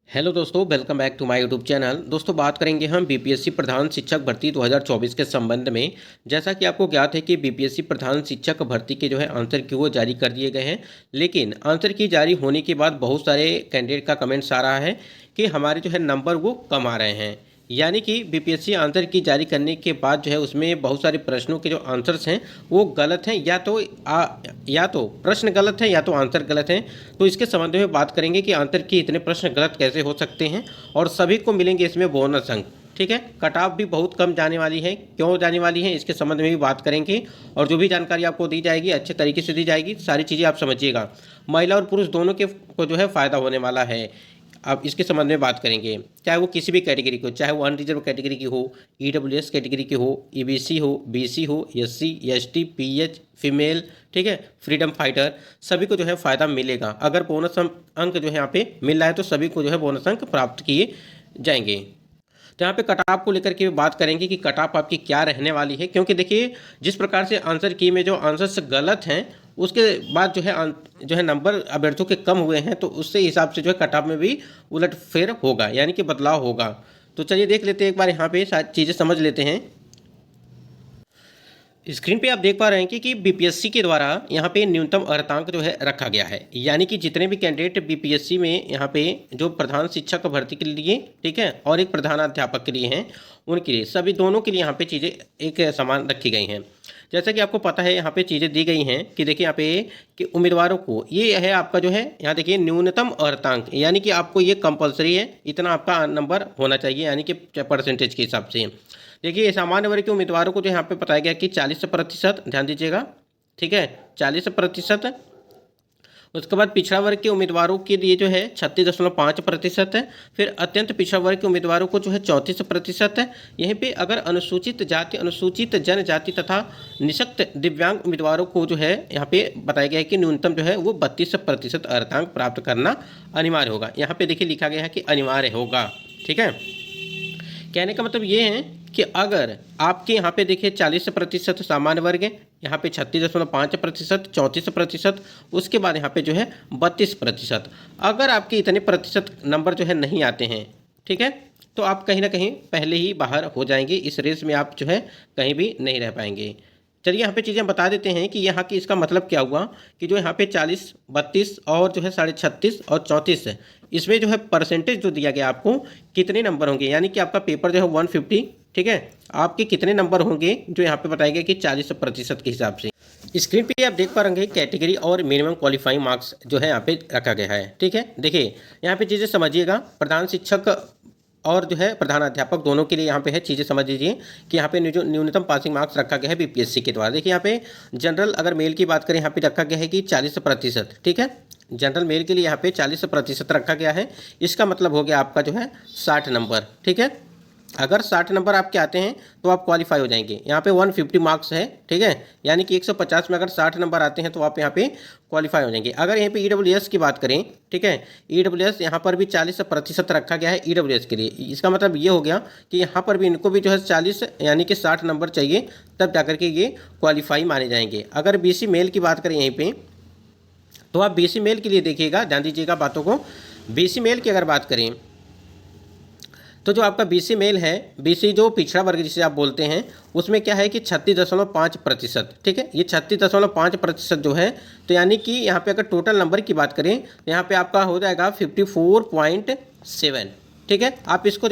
Hello दोस्तों, welcome back to my YouTube channel. दोस्तों, बात करेंगे हम बीपीएससी प्रधान शिक्षक भर्ती 2024 के संबंध में। जैसा कि आपको ज्ञात है कि बीपीएससी प्रधान शिक्षक भर्ती के आंसर की वो जारी कर दिए गए हैं, लेकिन आंसर की जारी होने के बाद बहुत सारे कैंडिडेट का कमेंट्स आ रहा है कि हमारे नंबर वो कम आ रहे हैं। यानी कि बीपीएससी आंसर की जारी करने के बाद उसमें बहुत सारे प्रश्नों के जो आंसर्स हैं वो गलत हैं, या तो प्रश्न गलत है या तो आंसर गलत हैं। तो इसके संबंध में बात करेंगे कि आंसर के इतने प्रश्न गलत कैसे हो सकते हैं और सभी को मिलेंगे इसमें बोनस अंक। ठीक है, कट ऑफ भी बहुत कम जाने वाली है, क्यों जाने वाली है इसके संबंध में भी बात करेंगे। और जो भी जानकारी आपको दी जाएगी अच्छे तरीके से दी जाएगी, सारी चीज़ें आप समझिएगा। महिला और पुरुष दोनों के को फ़ायदा होने वाला है। अब इसके संबंध में बात करेंगे, चाहे वो किसी भी कैटेगरी को, चाहे वो अनरिजर्व कैटेगरी की हो, ईडब्ल्यूएस कैटेगरी की हो, ईबीसी हो, बीसी हो, एससी, एसटी, पीएच, फीमेल, ठीक है, फ्रीडम फाइटर, सभी को फ़ायदा मिलेगा। अगर बोनस अंक यहाँ पे मिल रहा है तो सभी को बोनस अंक प्राप्त किए जाएंगे। तो यहाँ पे कट ऑफ को लेकर के बात करेंगे कि कट ऑफ आपकी क्या रहने वाली है, क्योंकि देखिए जिस प्रकार से आंसर की में जो आंसर्स गलत हैं उसके बाद नंबर अभ्यर्थियों के कम हुए हैं, तो उससे हिसाब से कट ऑफ में भी उलटफेर होगा, यानी कि बदलाव होगा। तो चलिए देख लेते हैं एक बार, यहाँ पे सारी चीज़ें समझ लेते हैं। स्क्रीन पे आप देख पा रहे हैं कि बीपीएससी के द्वारा यहाँ पे न्यूनतम अर्हतांक रखा गया है। यानी कि जितने भी कैंडिडेट बीपीएससी में यहाँ पे जो प्रधान शिक्षक भर्ती के लिए, ठीक है, और एक प्रधानाध्यापक के लिए हैं, उनके लिए सभी दोनों के लिए यहाँ पे चीज़ें एक समान रखी गई हैं। जैसा कि आपको पता है यहाँ पे चीज़ें दी गई हैं कि देखिए यहाँ पे कि उम्मीदवारों को ये है आपका यहाँ देखिए न्यूनतम अर्हतांक, यानी कि आपको ये कंपलसरी है, इतना आपका नंबर होना चाहिए, यानी कि परसेंटेज के हिसाब से। देखिए सामान्य वर्ग के उम्मीदवारों को यहाँ पे बताया गया कि 40%, ध्यान दीजिएगा, ठीक है, 40%। उसके बाद पिछड़ा वर्ग के उम्मीदवारों के लिए 36.5% है। फिर अत्यंत पिछड़ा वर्ग के उम्मीदवारों को 34% है। यहीं पे अगर अनुसूचित जाति, अनुसूचित जनजाति तथा निःशक्त दिव्यांग उम्मीदवारों को यहाँ पे बताया गया है कि न्यूनतम वो 32% अर्हतांक प्राप्त करना अनिवार्य होगा। यहाँ पे देखिए लिखा गया है कि अनिवार्य होगा, ठीक है। कहने का मतलब ये है कि अगर आपके यहाँ पे देखिए 40% सामान्य वर्ग है, यहाँ पे 36.5%, 34%, उसके बाद यहाँ पे 32%। अगर आपके इतने प्रतिशत नंबर नहीं आते हैं, ठीक है, तो आप कहीं ना कहीं पहले ही बाहर हो जाएंगे, इस रेस में आप कहीं भी नहीं रह पाएंगे। चलिए यहाँ पे चीज़ें बता देते हैं कि यहाँ की इसका मतलब क्या हुआ कि यहाँ पे 40, 32 और 36.5 और 34 है, इसमें परसेंटेज दिया गया आपको कितने नंबर होंगे, यानी कि आपका पेपर 150, ठीक है, आपके कितने नंबर होंगे जो यहाँ पे बताया गया कि 40% के हिसाब से। स्क्रीन पे आप देख पा रहे हैं कैटेगरी और मिनिमम क्वालिफाइंग मार्क्स यहाँ पे रखा गया है, ठीक है। देखिए यहाँ पे चीज़ें समझिएगा, प्रधान शिक्षक और प्रधानाध्यापक दोनों के लिए यहाँ पे है, चीज़ें समझ लीजिए कि यहाँ पे जो न्यूनतम पासिंग मार्क्स रखा गया है बीपीएससी के द्वारा। देखिए यहाँ पे जनरल अगर मेल की बात करें, यहाँ पे रखा गया है कि 40%, ठीक है, जनरल मेल के लिए यहाँ पे 40% रखा गया है। इसका मतलब हो गया आपका 60 नंबर, ठीक है। अगर 60 नंबर आपके आते हैं तो आप क्वालिफाई हो जाएंगे। यहाँ पे 150 मार्क्स है, ठीक है, यानी कि 150 में अगर 60 नंबर आते हैं तो आप यहाँ पे क्वालिफाई हो जाएंगे। अगर यहाँ पे ईडब्ल्यूएस की बात करें, ठीक है, ईडब्ल्यूएस यहाँ पर भी 40% रखा गया है ईडब्ल्यूएस के लिए। इसका मतलब ये हो गया कि यहाँ पर भी इनको भी 40 यानी कि 60 नंबर चाहिए, तब जाकर के ये क्वालिफाई माने जाएंगे। अगर बीसी मेल की बात करें यहीं पर, तो आप बीसी मेल के लिए देखिएगा, ध्यान दीजिएगा बातों को। बीसी मेल की अगर बात करें तो जो आपका बीसी मेल है, बीसी जो पिछड़ा वर्ग जिसे आप बोलते हैं, उसमें क्या है कि 36.5%, ठीक है, ये 36.5% तो यानी कि यहाँ पे अगर टोटल नंबर की बात करें तो यहाँ पे आपका हो जाएगा 54.7, ठीक है। आप इसको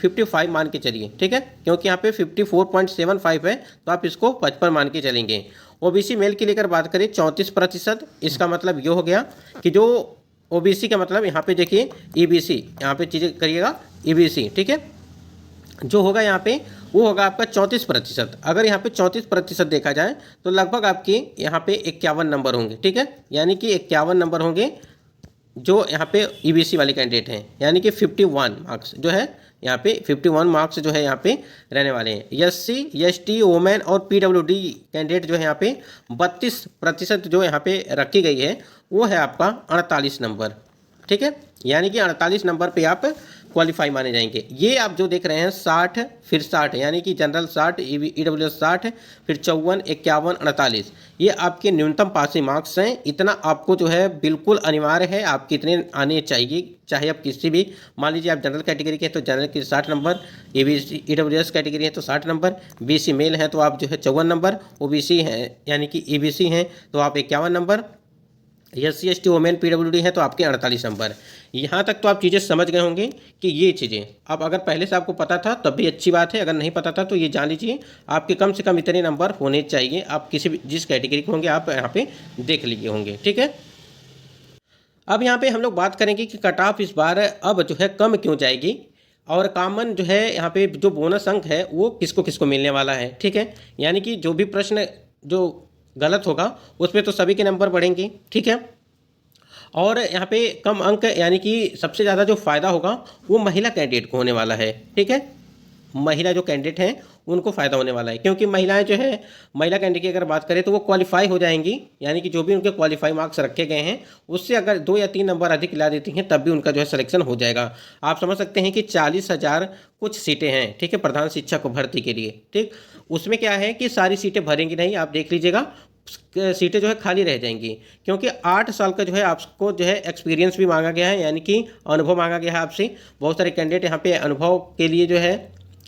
55 मान के चलिए, ठीक है, क्योंकि यहाँ पे 54.75 है, तो आप इसको 55 मान के चलेंगे। ओबीसी मेल की लेकर बात करें 34%, इसका मतलब ये हो गया कि जो ओबीसी का मतलब यहाँ पे देखिए ईबीसी, यहाँ पे चीज़ें करिएगा, ईबीसी, ठीक है, जो होगा यहाँ पे वो होगा आपका 34%। अगर यहाँ पे 34% देखा जाए तो लगभग आपके यहाँ पे 51 नंबर होंगे, ठीक है, यानी कि 51 नंबर होंगे जो यहाँ पे ईबीसी वाले कैंडिडेट हैं, यानी कि 51 मार्क्स यहाँ पे 51 मार्क्स यहाँ पे रहने वाले हैं। एससी, एसटी, वोमेन और पीडब्ल्यूडी कैंडिडेट यहाँ पे 32% यहाँ पे रखी गई है, वो है आपका 48 नंबर, ठीक है, यानी कि 48 नंबर पे आप क्वालिफाई माने जाएंगे। ये आप जो देख रहे हैं 60 फिर 60 यानी कि जनरल 60, ईडब्ल्यूएस 60, फिर 54, 51, 48, ये आपके न्यूनतम पासिंग मार्क्स हैं। इतना आपको जो है बिल्कुल अनिवार्य है, आपके इतने आने चाहिए। चाहे आप किसी भी, मान लीजिए आप जनरल कैटेगरी के हैं तो जनरल के 60 नंबर, एबीसी ईडब्ल्यूएस कैटेगरी है तो 60 नंबर, बीसी मेल है तो आप जो है 54 नंबर, ओबीसी हैं यानी कि ईबीसी हैं तो आप 51 number, SC ST women PWD है तो आपके 48 नंबर। यहाँ तक तो आप चीज़ें समझ गए होंगे कि ये चीज़ें अब अगर पहले से आपको पता था तब भी अच्छी बात है, अगर नहीं पता था तो ये जान लीजिए आपके कम से कम इतने नंबर होने चाहिए। आप किसी भी जिस कैटेगरी के होंगे आप यहाँ पे देख लिए होंगे, ठीक है। अब यहाँ पे हम लोग बात करेंगे कि कट ऑफ इस बार अब जो है कम क्यों जाएगी और कॉमन जो है यहाँ पे जो बोनस अंक है वो किसको किसको मिलने वाला है, ठीक है। यानी कि जो भी प्रश्न जो गलत होगा उस पर तो सभी के नंबर बढ़ेंगे, ठीक है। और यहाँ पे कम अंक यानी कि सबसे ज़्यादा जो फ़ायदा होगा वो महिला कैंडिडेट को होने वाला है, ठीक है। महिला जो कैंडिडेट हैं उनको फ़ायदा होने वाला है, क्योंकि महिलाएं जो है, महिला कैंडिडेट की अगर बात करें तो वो क्वालिफाई हो जाएंगी। यानी कि जो भी उनके क्वालिफाई मार्क्स रखे गए हैं उससे अगर 2 या 3 नंबर अधिक ला देती हैं तब भी उनका जो है सिलेक्शन हो जाएगा। आप समझ सकते हैं कि 40,000 कुछ सीटें हैं, ठीक है, प्रधान शिक्षक भर्ती के लिए, ठीक। उसमें क्या है कि सारी सीटें भरेंगी नहीं, आप देख लीजिएगा सीटें जो है खाली रह जाएंगी, क्योंकि 8 साल का जो है आपको जो है एक्सपीरियंस भी मांगा गया है, यानी कि अनुभव मांगा गया है आपसे। बहुत सारे कैंडिडेट यहाँ पे अनुभव के लिए जो है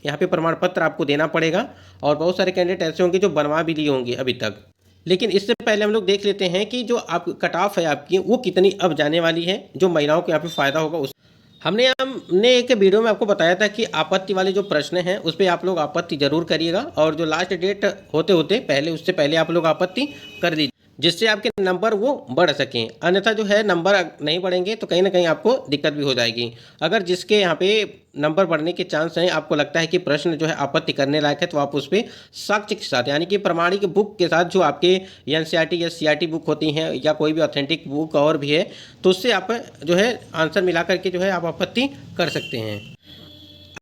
यहाँ पे प्रमाण पत्र आपको देना पड़ेगा, और बहुत सारे कैंडिडेट ऐसे होंगे जो बनवा भी लिए होंगे अभी तक। लेकिन इससे पहले हम लोग देख लेते हैं कि जो आप कट ऑफ है आपकी वो कितनी अब जाने वाली है, जो महिलाओं को यहाँ पे फ़ायदा होगा। उस हमने एक वीडियो में आपको बताया था कि आपत्ति वाले जो प्रश्न हैं उस पर आप लोग आपत्ति जरूर करिएगा, और जो लास्ट डेट होते होते पहले उससे पहले आप लोग आपत्ति कर दीजिए, जिससे आपके नंबर वो बढ़ सकें। अन्यथा जो है नंबर नहीं बढ़ेंगे तो कहीं ना कहीं आपको दिक्कत भी हो जाएगी। अगर जिसके यहाँ पे नंबर बढ़ने के चांस हैं, आपको लगता है कि प्रश्न जो है आपत्ति करने लायक है, तो आप उस पर साक्ष्य के साथ यानी कि प्रमाणिक बुक के साथ जो आपके NCERT या CRT बुक होती हैं या कोई भी ऑथेंटिक बुक और भी है, तो उससे आप जो है आंसर मिला करके जो है आप आपत्ति कर सकते हैं।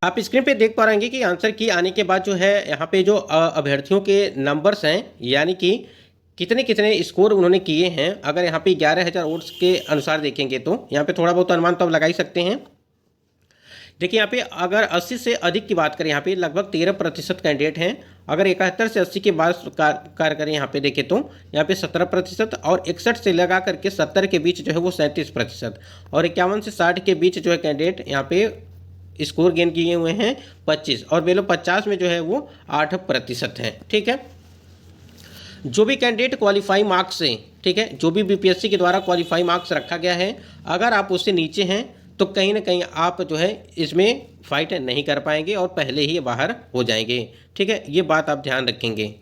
आप स्क्रीन पे देख पा रहेंगे कि आंसर की आने के बाद जो है यहाँ पे जो अभ्यर्थियों के नंबर्स हैं, यानी कि कितने कितने स्कोर उन्होंने किए हैं। अगर यहाँ पे 11,000 वोट्स के अनुसार देखेंगे तो यहाँ पे थोड़ा बहुत अनुमान तो आप लगा ही सकते हैं। देखिए यहाँ पे अगर 80 से अधिक की बात करें, यहाँ पे लगभग 13% कैंडिडेट हैं। अगर 71 से 80 के बाद कार्य करें यहाँ पे देखें तो यहाँ पे 17%, और 61 से लगा करके 70 के बीच जो है वो 37%, और 51 से 60 के बीच जो है कैंडिडेट यहाँ पे स्कोर गेन किए हुए हैं 25, और बेलो 50 में जो है वो 8% है, ठीक है। जो भी कैंडिडेट क्वालिफाई मार्क्स से, ठीक है, जो भी BPSC के द्वारा क्वालिफाई मार्क्स रखा गया है, अगर आप उससे नीचे हैं तो कहीं ना कहीं आप जो है इसमें फाइट नहीं कर पाएंगे और पहले ही बाहर हो जाएंगे, ठीक है। ये बात आप ध्यान रखेंगे।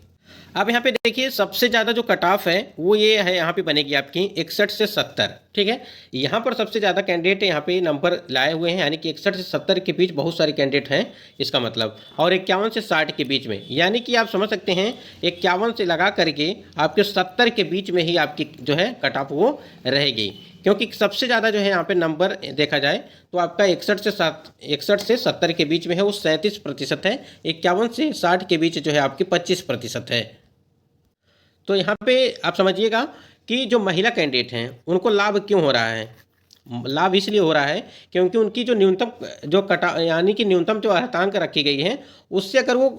अब यहाँ पे देखिए सबसे ज़्यादा जो कट ऑफ है वो ये है, यहाँ पे बनेगी आपकी 61 से 70, ठीक है। यहाँ पर सबसे ज़्यादा कैंडिडेट यहाँ पे नंबर लाए हुए हैं, यानी कि 61 से 70 के बीच बहुत सारे कैंडिडेट हैं इसका मतलब, और 51 से 60 के बीच में, यानी कि आप समझ सकते हैं 51 से लगा करके आपके 70 के बीच में ही आपकी जो है कट ऑफ वो रहेगी, क्योंकि सबसे ज़्यादा जो है यहाँ पे नंबर देखा जाए तो आपका 61 से 70 के बीच में है वो 37% है, 51 से 60 के बीच जो है आपकी 25% है। तो यहाँ पे आप समझिएगा कि जो महिला कैंडिडेट हैं उनको लाभ क्यों हो रहा है। लाभ इसलिए हो रहा है क्योंकि उनकी जो न्यूनतम जो यानी कि न्यूनतम जो अर्हतांक रखी गई है उससे अगर वो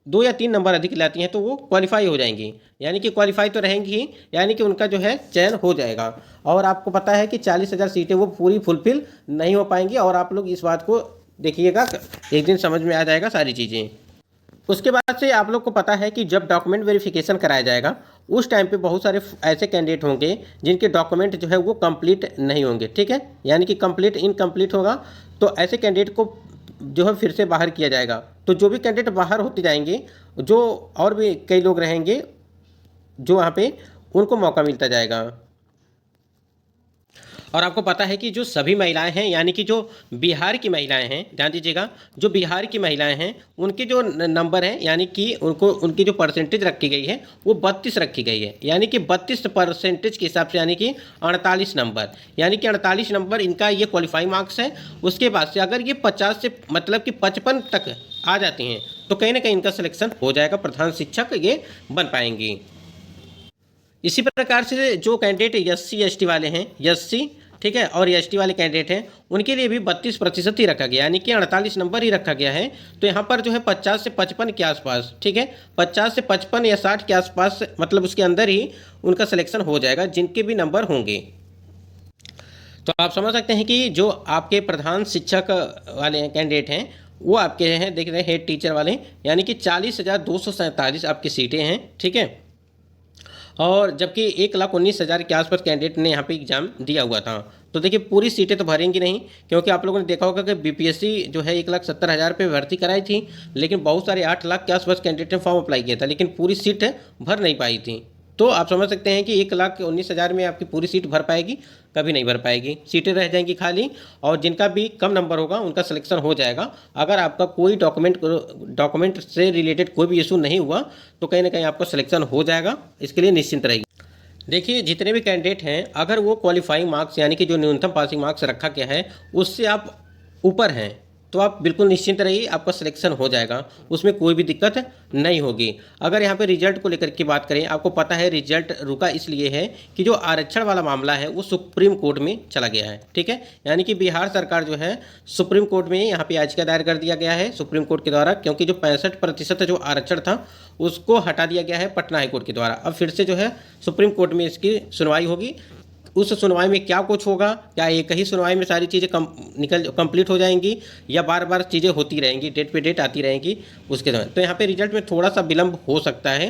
2 या 3 नंबर अधिक लाती हैं तो वो क्वालिफाई हो जाएंगी, यानी कि क्वालिफाई तो रहेंगी ही, यानी कि उनका जो है चयन हो जाएगा। और आपको पता है कि 40,000 सीटें वो पूरी फुलफिल नहीं हो पाएंगी, और आप लोग इस बात को देखिएगा, एक दिन समझ में आ जाएगा सारी चीज़ें। उसके बाद से आप लोग को पता है कि जब डॉक्यूमेंट वेरिफिकेशन कराया जाएगा उस टाइम पे बहुत सारे ऐसे कैंडिडेट होंगे जिनके डॉक्यूमेंट जो है वो कंप्लीट नहीं होंगे, ठीक है, यानी कि कंप्लीट इनकम्प्लीट होगा, तो ऐसे कैंडिडेट को जो है फिर से बाहर किया जाएगा। तो जो भी कैंडिडेट बाहर होते जाएंगे, जो और भी कई लोग रहेंगे जो वहाँ पे उनको मौका मिलता जाएगा। और आपको पता है कि जो सभी महिलाएं हैं, यानी कि जो बिहार की महिलाएं हैं, ध्यान दीजिएगा, जो बिहार की महिलाएं हैं उनके जो नंबर हैं, यानी कि उनको उनकी जो परसेंटेज रखी गई है वो 32 रखी गई है, यानी कि 32% के हिसाब से, यानी कि 48 नंबर, यानी कि 48 नंबर इनका ये क्वालिफाई मार्क्स है। उसके बाद से अगर ये 50 से मतलब कि 55 तक आ जाती हैं तो कहीं ना कहीं इनका सिलेक्शन हो जाएगा, प्रधान शिक्षक ये बन पाएंगी। इसी प्रकार से जो कैंडिडेट SC ST वाले हैं, SC ठीक है, और एसटी वाले कैंडिडेट हैं उनके लिए भी 32% ही रखा गया, यानी कि 48 नंबर ही रखा गया है। तो यहाँ पर जो है 50 से 55 के आसपास, ठीक है, 50 से 55 या 60 के आसपास, मतलब उसके अंदर ही उनका सिलेक्शन हो जाएगा जिनके भी नंबर होंगे। तो आप समझ सकते हैं कि जो आपके प्रधान शिक्षक वाले कैंडिडेट हैं वो आपके हैं, देख रहे हैं हेड टीचर वाले, यानी कि 40,247 आपकी सीटें हैं, ठीक है। और जबकि 1,19,000 के आसपास कैंडिडेट ने यहाँ पे एग्जाम दिया हुआ था। तो देखिए पूरी सीटें तो भरेंगी नहीं, क्योंकि आप लोगों ने देखा होगा कि बीपीएससी जो है 1,70,000 पे भर्ती कराई थी, लेकिन बहुत सारे 8 लाख के आसपास कैंडिडेट ने फॉर्म अप्लाई किया था, लेकिन पूरी सीट भर नहीं पाई थी। तो आप समझ सकते हैं कि 1,19,000 में आपकी पूरी सीट भर पाएगी, कभी नहीं भर पाएगी, सीटें रह जाएंगी खाली। और जिनका भी कम नंबर होगा उनका सिलेक्शन हो जाएगा। अगर आपका कोई डॉक्यूमेंट से रिलेटेड कोई भी इशू नहीं हुआ तो कहीं ना कहीं आपका सिलेक्शन हो जाएगा, इसके लिए निश्चिंत रहिए। देखिए जितने भी कैंडिडेट हैं, अगर वो क्वालिफाइंग मार्क्स यानी कि जो न्यूनतम पासिंग मार्क्स रखा गया है उससे आप ऊपर हैं तो आप बिल्कुल निश्चिंत रहिए, आपका सिलेक्शन हो जाएगा, उसमें कोई भी दिक्कत नहीं होगी। अगर यहाँ पे रिजल्ट को लेकर के बात करें, आपको पता है रिजल्ट रुका इसलिए है कि जो आरक्षण वाला मामला है वो सुप्रीम कोर्ट में चला गया है, ठीक है। यानी कि बिहार सरकार जो है सुप्रीम कोर्ट में यहाँ पे याचिका दायर कर दिया गया है सुप्रीम कोर्ट के द्वारा, क्योंकि जो 65% जो आरक्षण था उसको हटा दिया गया है पटना हाईकोर्ट के द्वारा। अब फिर से जो है सुप्रीम कोर्ट में इसकी सुनवाई होगी। उस सुनवाई में क्या कुछ होगा, क्या एक ही सुनवाई में सारी चीज़ें कंप्लीट हो जाएंगी या बार बार चीज़ें होती रहेंगी, डेट पे डेट आती रहेंगी उसके दौरान। तो यहाँ पे रिजल्ट में थोड़ा सा विलम्ब हो सकता है।